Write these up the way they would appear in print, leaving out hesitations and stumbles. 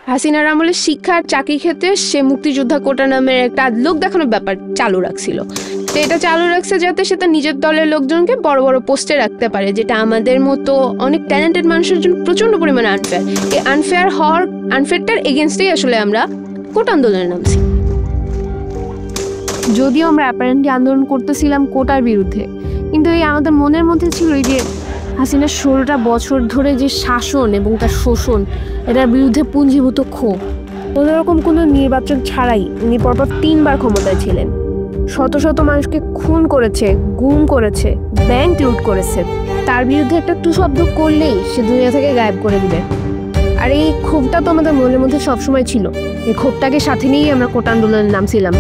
হাসিনার আমলে শিক্ষা আর চাকরি ক্ষেত্রে সে মুক্তিযোদ্ধা কোটা নামের একটা লোক দেখানোর ব্যাপার চালু রাখছিল। তো এটা চালু রাখছে যাতে সে তার নিজের দলের লোকজনকে বড় বড় পোস্টে রাখতে পারে, যেটা আমাদের মতো অনেক ট্যালেন্টেড মানুষের জন্য প্রচণ্ড পরিমাণে আনফেয়ার। এই আনফেয়ারটার এগেনস্টেই আসলে আমরা কোটা আন্দোলনে নামছি। যদিও আমরা অ্যাপারেন্টলি আন্দোলন করতেছিলাম কোটার বিরুদ্ধে, কিন্তু এই আমাদের মনের মধ্যে ছিল এই যে হাসিনার 16টা বছর ধরে যে শাসন এবং তার শোষণ, এটার বিরুদ্ধে পুঞ্জীভূত ক্ষোভ। কোনোরকম কোনো নির্বাচন ছাড়াই উনি পরপর 3বার ক্ষমতায় ছিলেন। শত শত মানুষকে খুন করেছে, গুম করেছে, ব্যাংক লুট করেছে। তার বিরুদ্ধে একটা টু শব্দ করলেই সে দুনিয়া থেকে গায়েব করে দিবে। আর এই ক্ষোভটা তো আমাদের মনের মধ্যে সবসময় ছিল। এই ক্ষোভটাকে সাথে নিয়েই আমরা কোটা আন্দোলনের নামছিলাম।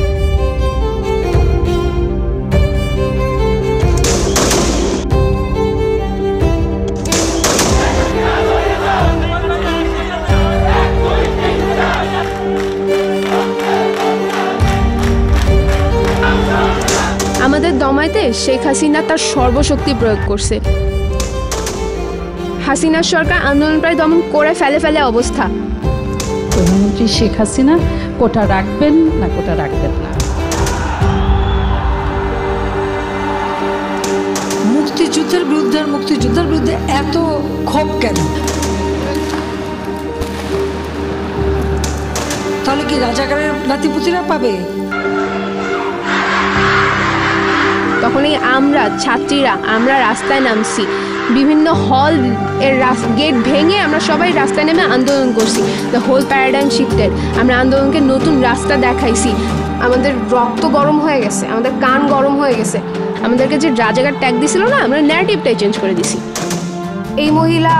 আমাদের দমাইতে শেখ হাসিনা তার সর্বশক্তি প্রয়োগ করছে। হাসিনার সরকার আন্দোলন প্রায় দমন করে ফেলে অবস্থা। প্রধানমন্ত্রী শেখ হাসিনা কোটা রাখবেন না কোটা রাখবেন না। মুক্তিযুদ্ধের বিরুদ্ধে এত ক্ষোভ কেন? তাহলে কি রাজাকারের নাতিপুতিরা পাবে? তখনই আমরা ছাত্রীরা আমরা রাস্তায় নামছি, বিভিন্ন হল এর গেট ভেঙে আমরা সবাই রাস্তায় নেমে আন্দোলন করছি। The whole paradigm shifted. আমরা আন্দোলনকে নতুন রাস্তা দেখাইছি। আমাদের রক্ত গরম হয়ে গেছে, আমাদের কান গরম হয়ে গেছে। আমাদেরকে যে রাজাকার ট্যাগ দিছিল না, আমরা ন্যারেটিভটাই চেঞ্জ করে দিছি। এই মহিলা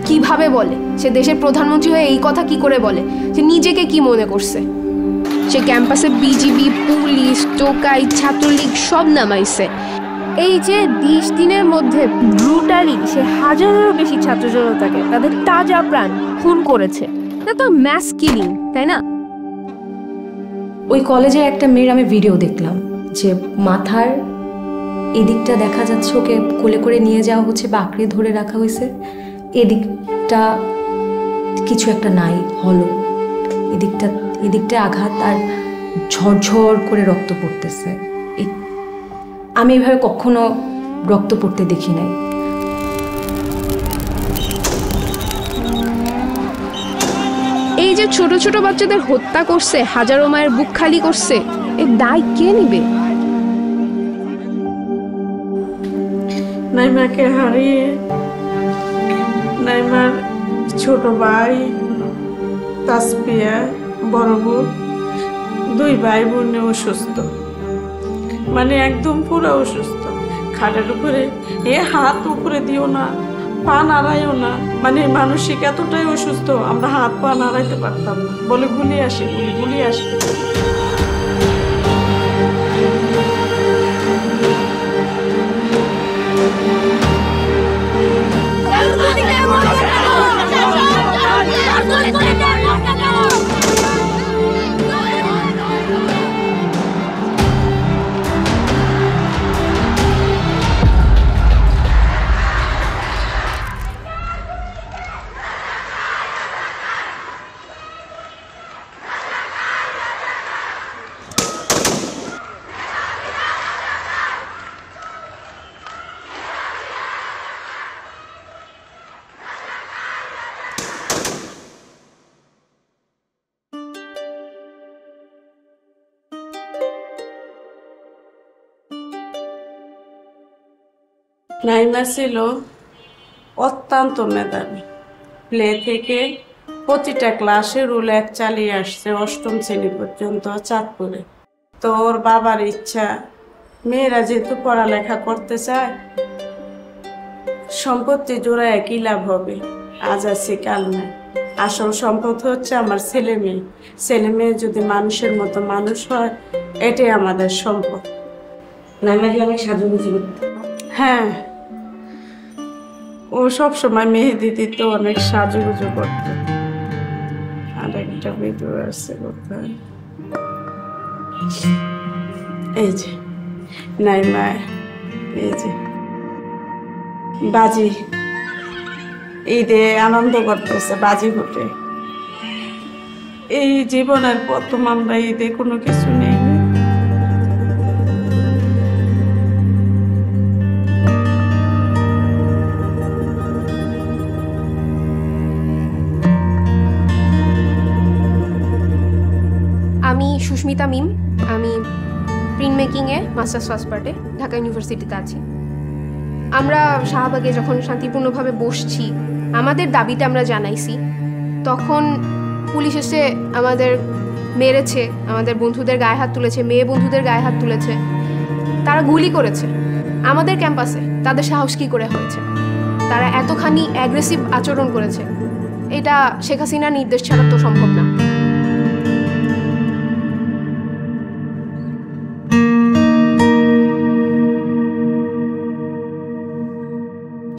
কিভাবে বলে, সে দেশের প্রধানমন্ত্রী হয়ে এই কথা কি করে বলে, সে নিজেকে কি মনে করছে? সে ক্যাম্পাসে বিজিবি, পুলিশ, টোকাই, ছাত্রলীগ সব নামাইছে। এই যে 20 দিনের মধ্যে ব্রুটালি সে হাজারেরও বেশি ছাত্র জনতাকে তাদের তাজা প্রাণ খুন করেছে। এটা তো ম্যাস কিলিং, তাই না? ওই কলেজের একটা মেয়ের আমি ভিডিও দেখলাম যে মাথার এদিকটা দেখা যাচ্ছে ওকে কোলে করে নিয়ে যাওয়া হচ্ছে বা আঁকড়ে ধরে রাখা এদিকটা কিছু একটা নাই, হলো এদিকটা আঘাত আর ঝরঝর করে রক্ত পড়তেছে। আমি এভাবে কখনো রক্ত পড়তে দেখি নাই। এই যে ছোট ছোট বাচ্চাদের হত্যা করছে, হাজারো মায়ের বুক খালি করছে, এর দায় কে নিবে? নাইমাকে হারিয়ে নাইমার ছোট ভাই তাসপিয়া, বড় বোন, 2 ভাই বোন অসুস্থ, মানে একদম পুরো অসুস্থ। খাটের উপরে হাত উপরে দিও না, পা নাড়াইও না, মানে মানসিক এতটাই অসুস্থ, আমরা হাত পা নাড়াইতে পারতাম না। বলে গুলি আসে। নাইমা ছিল অত্যন্ত মেধাবী। প্লে থেকে প্রতিটা ক্লাসে রুল 1 চালিয়ে আসছে, 8ম শ্রেণী পর্যন্ত চাঁদপুরে। তো ওর বাবার ইচ্ছা, মেয়েরা যেহেতু পড়ালেখা করতে চায়, সম্পত্তি জোড়ায় কি লাভ হবে, আজ আছে কাল নাই। আসল সম্পদ হচ্ছে আমার ছেলে মেয়ে যদি মানুষের মতো মানুষ হয়, এটাই আমাদের সম্পদ। নাইমাকে অনেক সাজুগুজু করতে। হ্যাঁ, ও সবসময় মেহেদি দিত, অনেক সাজুগুজু করত। আর একটা ভিডিও আছে কোথায়, এই যে নাইমা, এই যে বাজি ঈদে আনন্দ করতেছে, বাজি ফুটে। এই জীবনের প্রথম আমরা ঈদে কোনো কিছু নেই। আমি সুস্মিতা মিম, আমি প্রিন্ট মেকিংয়ে মাস্টার্স ফার্স্ট পার্টে ঢাকা ইউনিভার্সিটিতে আছি। আমরা শাহবাগে যখন শান্তিপূর্ণভাবে বসছি, আমাদের দাবিটা আমরা জানাইছি, তখন পুলিশ এসে আমাদের মেরেছে, আমাদের বন্ধুদের গায়ে হাত তুলেছে, মেয়ে বন্ধুদের গায়ে হাত তুলেছে, তারা গুলি করেছে আমাদের ক্যাম্পাসে। তাদের সাহস কী করে হয়েছে? তারা এতখানি অ্যাগ্রেসিভ আচরণ করেছে, এটা শেখ হাসিনার নির্দেশ ছাড়া তো সম্ভব না।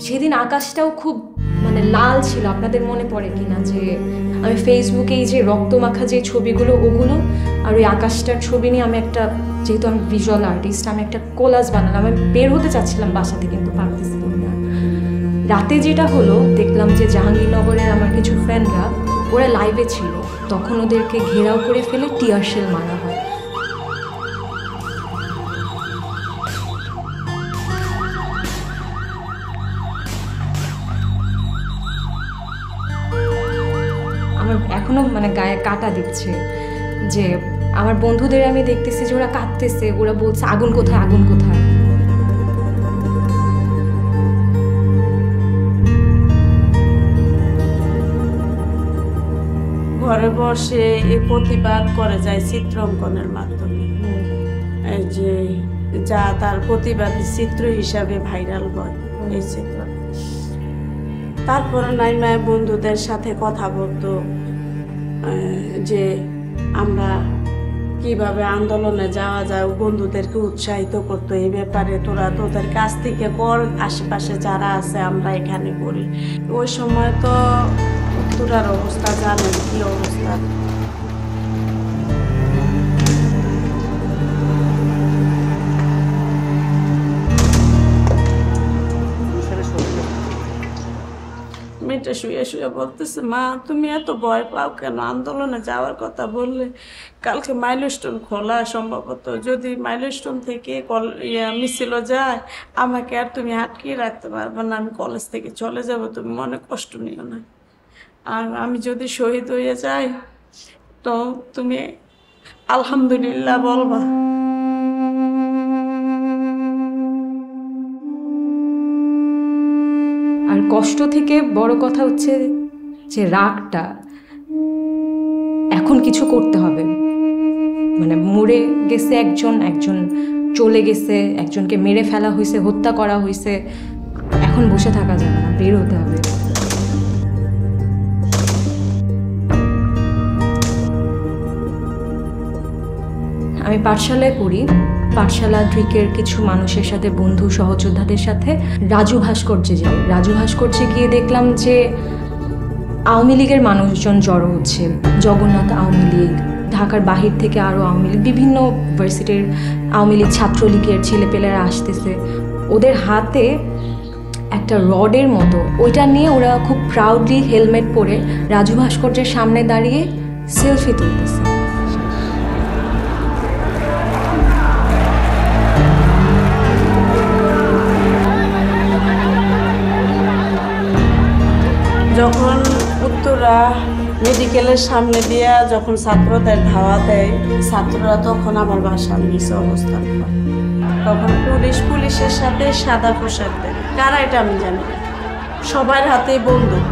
সেদিন আকাশটাও খুব মানে লাল ছিল। আপনাদের মনে পড়ে কিনা যে আমি ফেসবুকে এই যে রক্তমাখা যে ছবিগুলো, ওগুলো আর ওই আকাশটার ছবি নিয়ে আমি একটা, যেহেতু আমি ভিজুয়াল আর্টিস্ট, আমি একটা কোলাজ বানালাম। আমি বের হতে চাচ্ছিলাম বাসাতে, কিন্তু পারতেছিলাম না। রাতে যেটা হলো, দেখলাম যে জাহাঙ্গীরনগরের আমার কিছু ফ্রেন্ডরা, ওরা লাইভে ছিল, তখন ওদেরকে ঘেরাও করে ফেলে টিয়ার শেল মারা হয়। এখনো মানে গায়ে কাটা দিচ্ছে যে আমার বন্ধুদের আমি দেখতেছি যে ওরা কাঁদতেছে, ওরা বলছে আগুন কোথায়, আগুন কোথায়। ঘরে বসে এই প্রতিবাদ করে যায় চিত্রাঙ্কনের মাধ্যমে, এই যে যা তার প্রতিবাদী চিত্র হিসাবে ভাইরাল হয় এই চিত্র। তারপরে নাইমায় বন্ধুদের সাথে কথা বলতো যে আমরা কিভাবে আন্দোলনে যাওয়া যায়, বন্ধুদেরকে উৎসাহিত করতো এই ব্যাপারে, তোরা তোদের কাছ থেকে কর, আশেপাশে যারা আছে আমরা এখানে করি। ওই সময় তো উত্তরার অবস্থা জানেন কি অবস্থা। মেয়েটা শুয়ে শুয়ে বলতেছে, মা তুমি এত ভয় পাও কেন? আন্দোলনে যাওয়ার কথা বললে কালকে মাইলস্টোন খোলা, সম্ভবত যদি মাইলস্টোন থেকে মিছিল যায় আমাকে আর তুমি আটকিয়ে রাখতে পারবে না, আমি কলেজ থেকে চলে যাব, তুমি মনে কষ্ট নিও না। আর আমি যদি শহীদ হয়ে যাই তো তুমি আলহামদুলিল্লাহ বলবা। আর কষ্ট থেকে বড় কথা হচ্ছে যে রাগটা, এখন কিছু করতে হবে। মানে মরে গেছে একজন, একজন চলে গেছে, একজনকে মেরে ফেলা হয়েছে, হত্যা করা হয়েছে, এখন বসে থাকা যাবে না, বের হতে হবে। আমি পাঠশালায় পড়ি। পাঠশালা ড্রিকের কিছু মানুষের সাথে, বন্ধু সহযোদ্ধাদের সাথে রাজু ভাস্কর্যে যাই। রাজু ভাস্কর্যে গিয়ে দেখলাম যে আওয়ামী লীগের মানুষজন জড়ো হচ্ছে, জগন্নাথ আওয়ামী লীগ, ঢাকার বাহির থেকে আরও আওয়ামী লীগ, বিভিন্ন ইউনিভার্সিটির আওয়ামী লীগ, ছাত্রলীগের ছেলেপেলেরা আসতেছে। ওদের হাতে একটা রডের মতো, ওইটা নিয়ে ওরা খুব প্রাউডলি হেলমেট পরে রাজু ভাস্কর্যের সামনে দাঁড়িয়ে সেলফি তুলতেছে। যখন উত্তরা মেডিকেলের সামনে দিয়া যখন ছাত্রদের ধাওয়া দেয়, ছাত্ররা তখন আমার বাসার নিচে অবস্থান করে। তখন পুলিশের সাথে সাদা পোশাক দেয়, কারা এটা আমি জানি না, সবার হাতেই বন্দুক।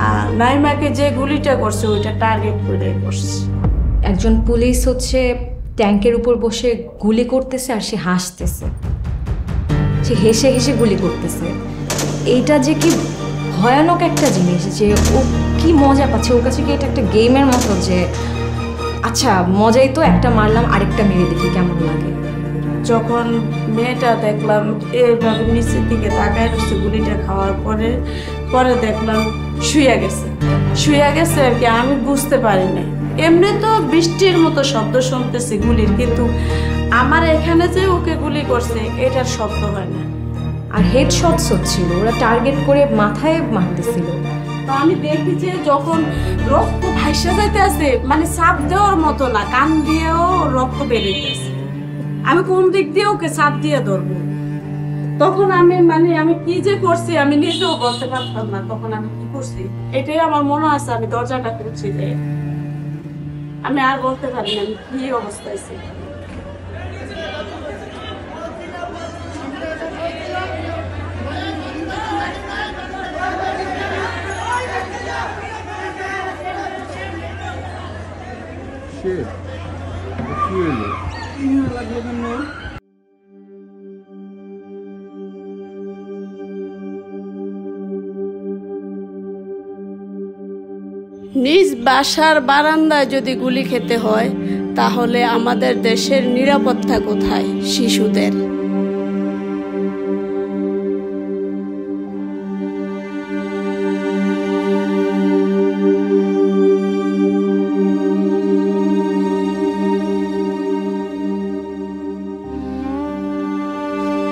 আর নাইমাকে যে গুলিটা করছে ওইটা টার্গেট করে করছে। একজন পুলিশ হচ্ছে ট্যাঙ্কের উপর বসে গুলি করতেছে আর সে হাসতেছে, সে হেসে হেসে গুলি করতেছে। এইটা যে কি ভয়ানক একটা জিনিস, যে ও কি মজা পাচ্ছে, ওর কাছে কি এটা একটা গেমের মতো, যে আচ্ছা মজাই তো, একটা মারলাম আরেকটা মেরে দেখি কেমন লাগে। যখন মেয়েটা দেখলাম এইভাবে নিচের দিকে তাকায় রয়েছে গুলিটা খাওয়ার পরে দেখলাম শুয়ে গেছে আর কি, আমি বুঝতে পারি না। এমনি তো বৃষ্টির মতো শব্দ শুনতেছি গুলির, কিন্তু আমার এখানে যে ওকে গুলি করছে এটার শব্দ হয় না। আর হেডশটস হচ্ছিল, ওরা টার্গেট করে মাথায় মারতেছিল। তো আমি দেখি যে যখন রক্ত ভাই ভাইসা যাইতে আছে, মানে চাপ দেওয়ার মতো না, কান দিয়েও রক্ত বেরিয়েছে। আমি কোন দিক দিয়ে ওকে চাপ দিয়ে ধরবো? তখন আমি কি যে করছি আমি নিজেও বলতে পারতাম না তখন আমি কি করছি। এটাই আমার মনে আছে, আমি দরজাটা খুলছি যে আমি আর বলতে পারি না আমি কি অবস্থায় ছিল। নিজ বাসার বারান্দায় যদি গুলি খেতে হয় তাহলে আমাদের দেশের নিরাপত্তা কোথায় শিশুদের?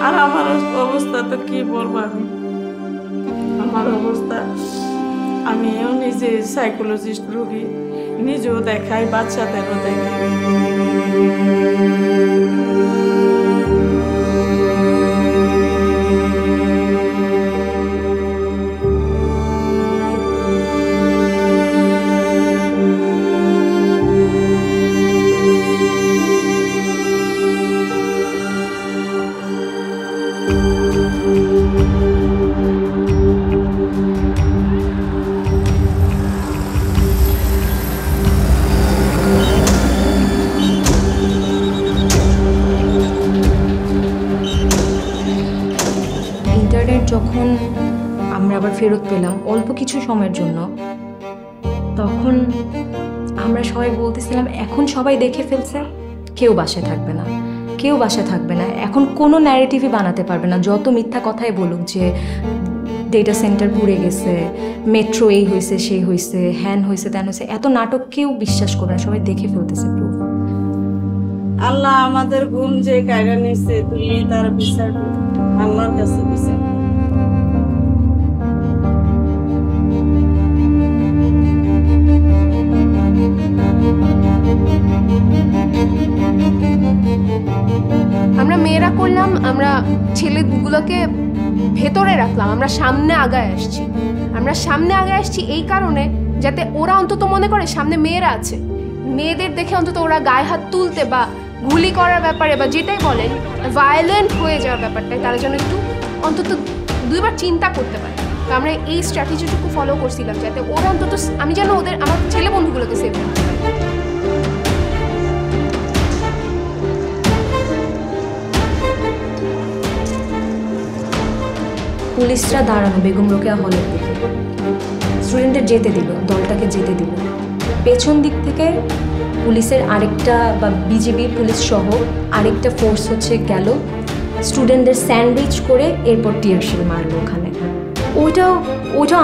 আর আমার অবস্থা তো কি বলবো আমি, আমার অবস্থা আমিও নিজে সাইকোলজিস্ট রোগী, নিজেও দেখাই, বাচ্চাদেরও দেখাই। যখন আমরা আবার ফেরত পেলাম অল্প কিছু সময়ের জন্য, তখন আমরা সবাই বলতেছিলাম এখন সবাই দেখে ফেলছে, কেউ বাসায় থাকবে না, কেউ বাসায় থাকবে না, এখন কোনো ন্যারেটিভই বানাতে পারবে না। যত মিথ্যা কথাই বলুক যে ডেটা সেন্টার পুড়ে গেছে, মেট্রো এই হয়েছে সেই হয়েছে, হ্যান হয়েছে ত্যান হয়েছে, এত নাটক কেউ বিশ্বাস করবে না, সবাই দেখে ফেলতেছে প্রুফ। আল্লাহ আমাদের গুণ যে কায়রা নিছে, তুমি তার বিচার আল্লাহর কাছে বিচার। আমরা মেয়েরা করলাম, আমরা ছেলেগুলোকে ভেতরে রাখলাম, আমরা সামনে আগায় আসছি এই কারণে যাতে ওরা অন্তত মনে করে সামনে মেয়েরা আছে, মেয়েদের দেখে অন্তত ওরা গায়ে হাত তুলতে বা গুলি করার ব্যাপারে বা যেটাই বলেন ভায়োলেন্ট হয়ে যাওয়ার ব্যাপারটাই তারা যেন একটু অন্তত দুইবার চিন্তা করতে পারে। তো আমরা এই স্ট্র্যাটেজিটুকু ফলো করছিলাম যাতে ওরা অন্তত, আমি যেন আমার ছেলে বন্ধুগুলোকে সেভ করতে পারি। পুলিশরা দাঁড়ানো বেগম রোকেয়া হলের দিকে, স্টুডেন্টদের যেতে দিল, দলটাকে যেতে দিল। পেছন দিক থেকে পুলিশের আরেকটা বা বিজেপির পুলিশ সহ আরেকটা ফোর্স গেল, স্টুডেন্টদের স্যান্ডউইচ করে এরপর টিয়ার শেল মারলো ওখানে। ওইটা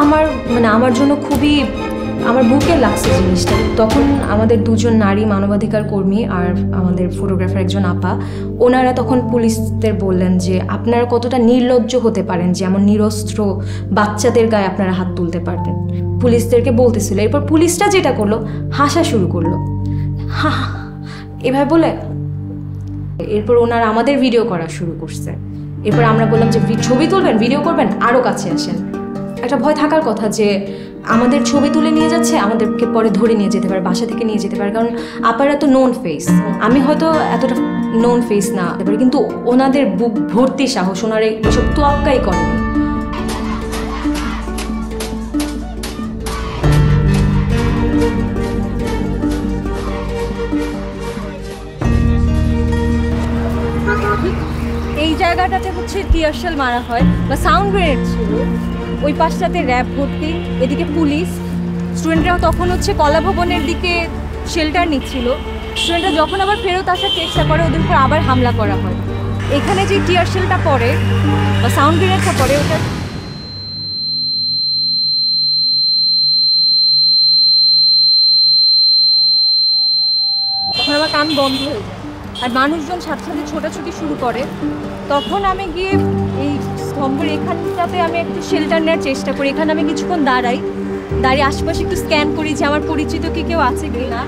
আমার জন্য খুবই, আমার বুকে লাগছে জিনিসটা। তখন আমাদের দুজন নারী মানবাধিকার কর্মী আর আমাদের ফটোগ্রাফার একজন আপা, ওনারা তখন পুলিশদের বললেন যে আপনারা কতটা নির্লজ্জ হতে পারেন যে এমন নিরস্ত্র বাচ্চাদের গায়ে আপনারা হাত তুলতে পারতেন, পুলিশদেরকে বলতেছিল। এরপর পুলিশটা যেটা করলো, হাসা শুরু করলো, হা এভাবে বলে। এরপর ওনারা আমাদের ভিডিও করা শুরু করছে। এরপর আমরা বললাম যে ছবি তুলবেন, ভিডিও করবেন, আরও কাছে আসেন। একটা ভয় থাকার কথা যে আমাদের ছবি তুলে নিয়ে যাচ্ছে, আমাদেরকে পরে ধরে নিয়ে যেতে পারে, বাসা থেকে নিয়ে যেতে পারে, কারণ আপারা তো নোন ফেস, আমি হয়তো এতটা নোন ফেস না হতে পারি, কিন্তু ওনাদের বুক ভর্তি সাহস, ওনারা এসব তোয়াক্কাই করেনি। এই জায়গাটাতে টিয়ার শেল মারা হয় বা সাউন্ড গ্রেনেড ছিল, ওই পাশটাতে র্যাব ভর্তি, এদিকে পুলিশ। স্টুডেন্টরাও তখন কলা ভবনের দিকে শেল্টার নিচ্ছিল। স্টুডেন্টরা যখন আবার ফেরত আসার চেষ্টা করে, ওদের উপর আবার হামলা করা হয়। এখানে যে টিয়ার শেলটা পড়ে বা সাউন্ড গ্রেনেডটা পড়ে, ওটা তখন আমার কান বন্ধ হয়ে যায় আর মানুষজন সাথে সাথে ছোটাছুটি শুরু করে। তখন আমি গিয়ে এই স্তম্ভের এখানটাতে আমি একটু শেল্টার নেওয়ার চেষ্টা করি, এখানে আমি কিছুক্ষণ দাঁড়াই। দাঁড়িয়ে আশেপাশে একটু স্ক্যান করি যে আমার পরিচিত কি কেউ আছে কি না।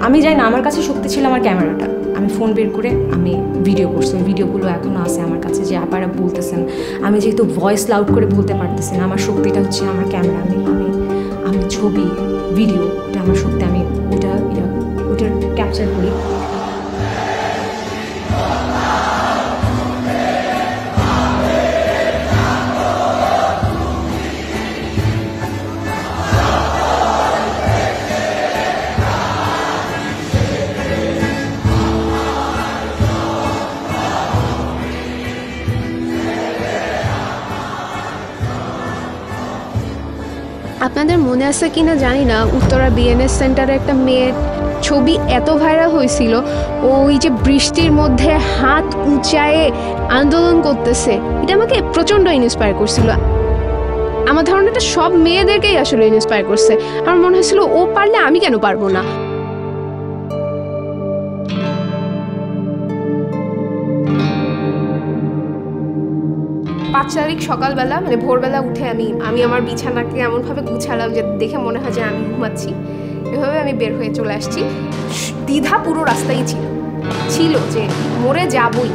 আমি জানি না, আমার কাছে শক্তি ছিল আমার ক্যামেরাটা। আমি ফোন বের করে আমি ভিডিও করছি, ওই ভিডিওগুলো এখনও আছে আমার কাছে, যে আপারা বলতেছেন। আমি যেহেতু ভয়েস লাউড করে বলতে পারতেছি না, আমার শক্তিটা হচ্ছে আমার ক্যামেরা। আমি ছবি ভিডিও, ওটা আমার শক্তি, আমি ওটা ক্যাপচার করি। আপনাদের মনে আছে কিনা জানি না, উত্তরা বিএনএস সেন্টারে একটা মেয়ের ছবি এত ভাইরাল হয়েছিল, ওই যে বৃষ্টির মধ্যে হাত উঁচায়ে আন্দোলন করতেছে। এটা আমাকে প্রচণ্ড ইন্সপায়ার করছিল। আমার ধারণাটা সব মেয়েদেরকেই আসলে ইন্সপায়ার করছে। আমার মনে হয়েছিল ও পারলে আমি কেন পারবো না। 5 তারিখ সকালবেলা মানে ভোরবেলা উঠে আমি আমার বিছানাকে এমনভাবে গুছালাম যে দেখে মনে হয় যে আমি ঘুমাচ্ছি। এভাবে আমি বের হয়ে চলে আসছি। দ্বিধা পুরো রাস্তায় ছিল যে মরে যাবই।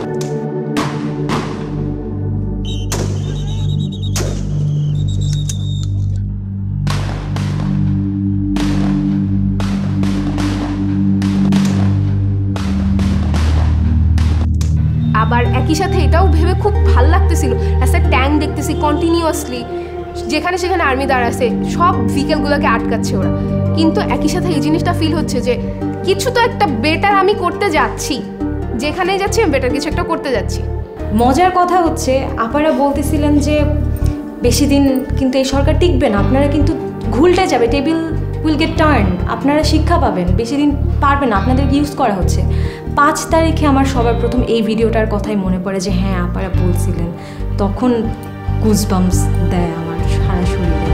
আবার একই সাথে এটাও ভেবে খুব ভাল লাগতেছিল, একটা ট্যাঙ্ক দেখতেছি কন্টিনিউয়াসলি, যেখানে সেখানে আর্মি দাঁড়াচ্ছে, সব ভেহিকেলগুলোকে আটকাচ্ছে ওরা। কিন্তু একই সাথে এই জিনিসটা ফিল হচ্ছে যে কিছু তো একটা বেটার আমি করতে যাচ্ছি, যেখানে যাচ্ছি আমি বেটার কিছু একটা করতে যাচ্ছি। মজার কথা হচ্ছে আপনারা বলতেছিলেন যে বেশি দিন কিন্তু এই সরকার টিকবে না, আপনারা কিন্তু ঘুলটে যাবে, টেবিল উইল গেট টার্ন, আপনারা শিক্ষা পাবেন, বেশি দিন পারবেন না, আপনাদের ইউজ করা হচ্ছে। 5 তারিখে আমার সবার প্রথম এই ভিডিওটার কথাই মনে পড়ে যে হ্যাঁ আপনারা বলছিলেন, তখন গুজবাম্পস দেয় আমার সারা শরীরে।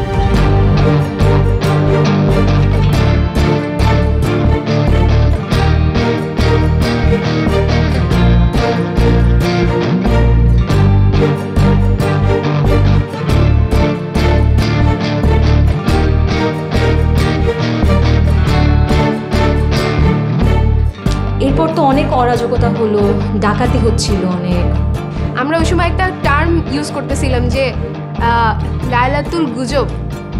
এরপর তো অনেক অরাজকতা হলো, ডাকাতি হচ্ছিল অনেক। আমরা ওই সময় একটা টার্ম ইউজ করতেছিলাম যে লাইলাতুল গুজব,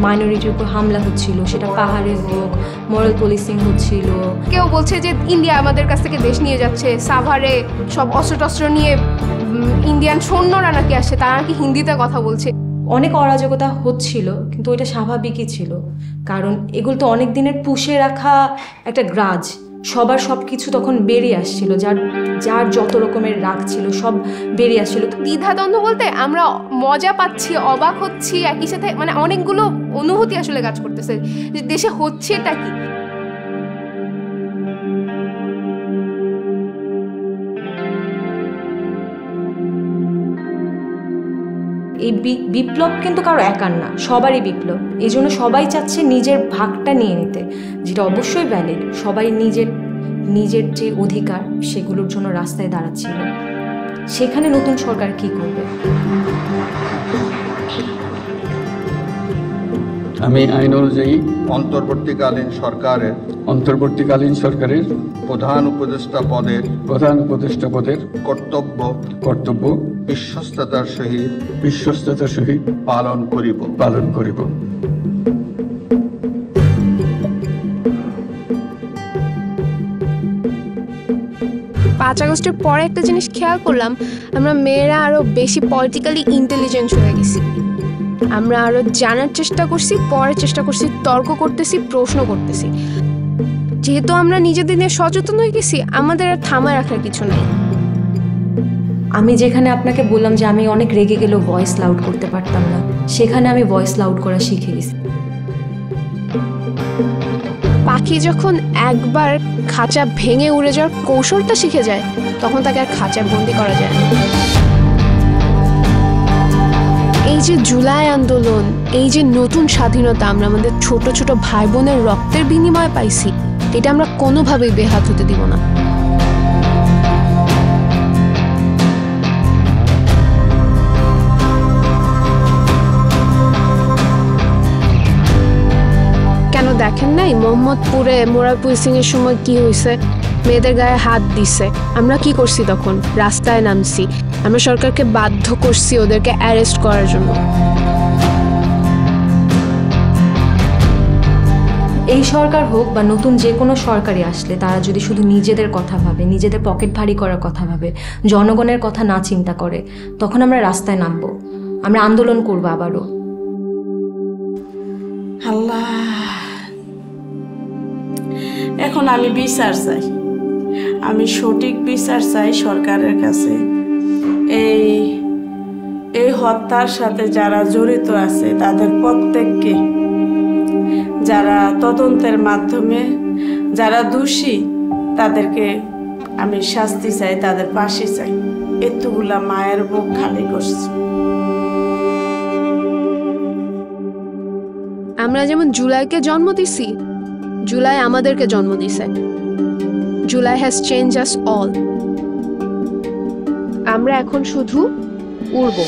মাইনরিটির উপর হামলা হচ্ছিল, সেটা পাহাড়ে হোক, মরাল পুলিশিং হচ্ছিল। কেউ বলছে যে ইন্ডিয়া আমাদের কাছ থেকে দেশ নিয়ে যাচ্ছে, সাভারে সব অস্ত্র নিয়ে ইন্ডিয়ান সৈন্যরা নাকি আসছে, তারা নাকি হিন্দিতে কথা বলছে। অনেক অরাজকতা হচ্ছিল, কিন্তু ওইটা স্বাভাবিকই ছিল, কারণ এগুলো তো অনেক দিনের পুষে রাখা একটা গ্রাজ, সবার সব কিছু তখন বেরিয়ে আসছিল, যার যত রকমের রাগ ছিল সব বেরিয়ে আসছিল। দ্বিধাদ্বন্দ্ব বলতে আমরা মজা পাচ্ছি, অবাক হচ্ছি, একই সাথে মানে অনেকগুলো অনুভূতি আসলে কাজ করতেছে যে দেশে হচ্ছে এটা কি। এই বিপ্লব কিন্তু কারো একার না, সবারই বিপ্লব। এই জন্য সবাই চাচ্ছে নিজের ভাগটা নিয়ে নিতে, যেটা অবশ্যই ভ্যালিড। সবাই নিজের যে অধিকার সেগুলোর জন্য রাস্তায় দাঁড়াচ্ছিল। সেখানে নতুন সরকার কি করবে? আমি আইন অনুযায়ী অন্তর্বর্তীকালীন সরকারের প্রধান উপদেষ্টা পদের কর্তব্য বিশ্বস্ততার সহিত পালন করিব। 5 আগস্টের পরে একটা জিনিস খেয়াল করলাম, আমরা মেয়েরা আরো বেশি পলিটিক্যালি ইন্টেলিজেন্ট হয়ে গেছি। আমরা আরো জানার চেষ্টা করছি, পড়ার চেষ্টা করছি, তর্ক করতেছি, প্রশ্ন করতেছি। যেহেতু আমরা নিজেদের নিয়ে সচেতন হয়ে গেছি, আমাদের আর থামায় রাখার কিছু নেই। আমি যেখানে আপনাকে বললাম যে আমি অনেক রেগে গেলেও ভয়েস লাউড করতে পারতাম না, সেখানে আমি ভয়েস লাউড করা শিখে গেছি। পাখি যখন একবার খাঁচা ভেঙে উড়ে যাওয়ার কৌশলটা শিখে যায়, তখন তাকে আর খাঁচায় বন্দি করা যায় না। এই যে জুলাই আন্দোলন, এই যে নতুন স্বাধীনতা আমরা আমাদের ছোট ছোট ভাই বোনের রক্তের বিনিময়ে পাইছি, এটা আমরা কোনোভাবেই বেহাত হতে দিব না। নাই মোহাম্মদপুরে মোরারপুর সিং এর সময় কি হয়েছে, মেয়েদের গায়ে হাত দিছে, আমরা কি করছি তখন? রাস্তায় নামছি, আমরা সরকারকে বাধ্য করছি ওদেরকে অ্যারেস্ট করার জন্য। এই সরকার হোক বা নতুন যে কোনো সরকারই আসলে তারা যদি শুধু নিজেদের কথা ভাবে, নিজেদের পকেট ভারী করার কথা ভাবে, জনগণের কথা না চিন্তা করে, তখন আমরা রাস্তায় নামবো, আমরা আন্দোলন করবো আবারও। আল্লাহ, এখন আমি বিচার চাই, আমি সঠিক বিচার চাই সরকারের কাছে। এই হত্যার সাথে যারা জড়িত আছে তাদের প্রত্যেককে, যারা তদন্তের মাধ্যমে যারা দোষী তাদেরকে আমি শাস্তি চাই, তাদের ফাঁসি চাই। এতগুলা মায়ের বুক খালি করছে। আমরা যেমন জুলাইকে জন্ম দিছি, জুলাই আমাদেরকে জন্ম দিছে। July has change us all. আমরা এখন শুধু উড়বো।